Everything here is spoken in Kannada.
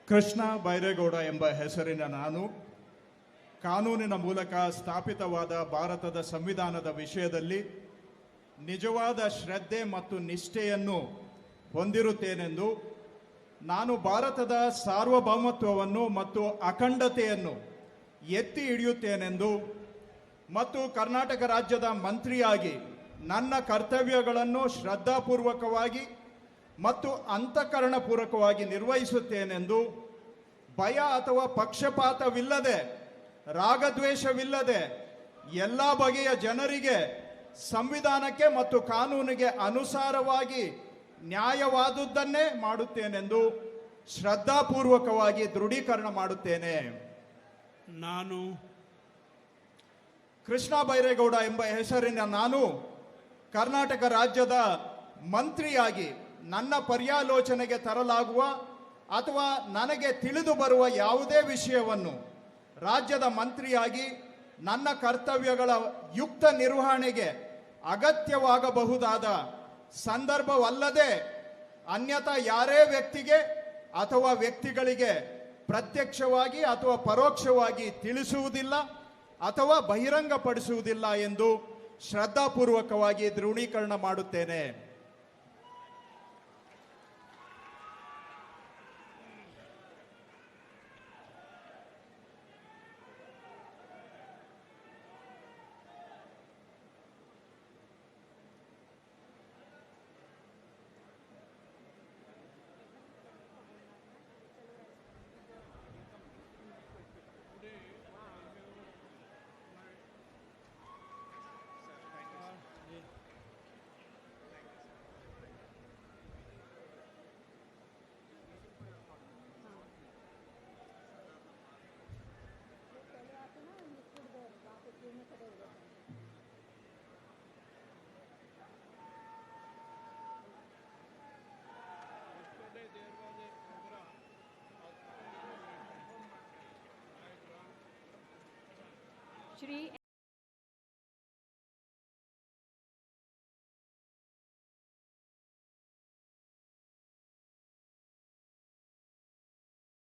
ಕೃಷ್ಣ ಬೈರೆ ಗೌಡ ಎಂಬ ಹೆಸರಿನ ನಾನು ಕಾನೂನಿನ ಮೂಲಕ ಸ್ಥಾಪಿತವಾದ ಭಾರತದ ಸಂವಿಧಾನದ ವಿಷಯದಲ್ಲಿ ನಿಜವಾದ ಶ್ರದ್ಧೆ ಮತ್ತು ನಿಷ್ಠೆಯನ್ನು ಹೊಂದಿರುತ್ತೇನೆಂದು, ನಾನು ಭಾರತದ ಸಾರ್ವಭೌಮತ್ವವನ್ನು ಮತ್ತು ಅಖಂಡತೆಯನ್ನು ಎತ್ತಿ ಹಿಡಿಯುತ್ತೇನೆಂದು ಮತ್ತು ಕರ್ನಾಟಕ ರಾಜ್ಯದ ಮಂತ್ರಿಯಾಗಿ ನನ್ನ ಕರ್ತವ್ಯಗಳನ್ನು ಶ್ರದ್ಧಾಪೂರ್ವಕವಾಗಿ ಮತ್ತು ಅಂತಃಕರಣಪೂರ್ವಕವಾಗಿ ನಿರ್ವಹಿಸುತ್ತೇನೆಂದು ಭಯ ಅಥವಾ ಪಕ್ಷಪಾತವಿಲ್ಲದೆ, ರಾಗದ್ವೇಷವಿಲ್ಲದೆ ಎಲ್ಲ ಬಗೆಯ ಜನರಿಗೆ ಸಂವಿಧಾನಕ್ಕೆ ಮತ್ತು ಕಾನೂನಿಗೆ ಅನುಸಾರವಾಗಿ ನ್ಯಾಯವಾದುದನ್ನೇ ಮಾಡುತ್ತೇನೆಂದು ಶ್ರದ್ಧಾಪೂರ್ವಕವಾಗಿ ದೃಢೀಕರಣ ಮಾಡುತ್ತೇನೆ. ನಾನು ಕೃಷ್ಣ ಬೈರೆ ಗೌಡ ಎಂಬ ಹೆಸರಿನ ನಾನು ಕರ್ನಾಟಕ ರಾಜ್ಯದ ಮಂತ್ರಿಯಾಗಿ ನನ್ನ ಪರ್ಯಾಲೋಚನೆಗೆ ತರಲಾಗುವ ಅಥವಾ ನನಗೆ ತಿಳಿದು ಬರುವ ಯಾವುದೇ ವಿಷಯವನ್ನು ರಾಜ್ಯದ ಮಂತ್ರಿಯಾಗಿ ನನ್ನ ಕರ್ತವ್ಯಗಳ ಯುಕ್ತ ನಿರ್ವಹಣೆಗೆ ಅಗತ್ಯವಾಗಬಹುದಾದ ಸಂದರ್ಭವಲ್ಲದೆ ಅನ್ಯಥಾ ಯಾರೇ ವ್ಯಕ್ತಿಗೆ ಅಥವಾ ವ್ಯಕ್ತಿಗಳಿಗೆ ಪ್ರತ್ಯಕ್ಷವಾಗಿ ಅಥವಾ ಪರೋಕ್ಷವಾಗಿ ತಿಳಿಸುವುದಿಲ್ಲ ಅಥವಾ ಬಹಿರಂಗಪಡಿಸುವುದಿಲ್ಲ ಎಂದು ಶ್ರದ್ಧಾಪೂರ್ವಕವಾಗಿ ದೃಢೀಕರಣ ಮಾಡುತ್ತೇನೆ. Shri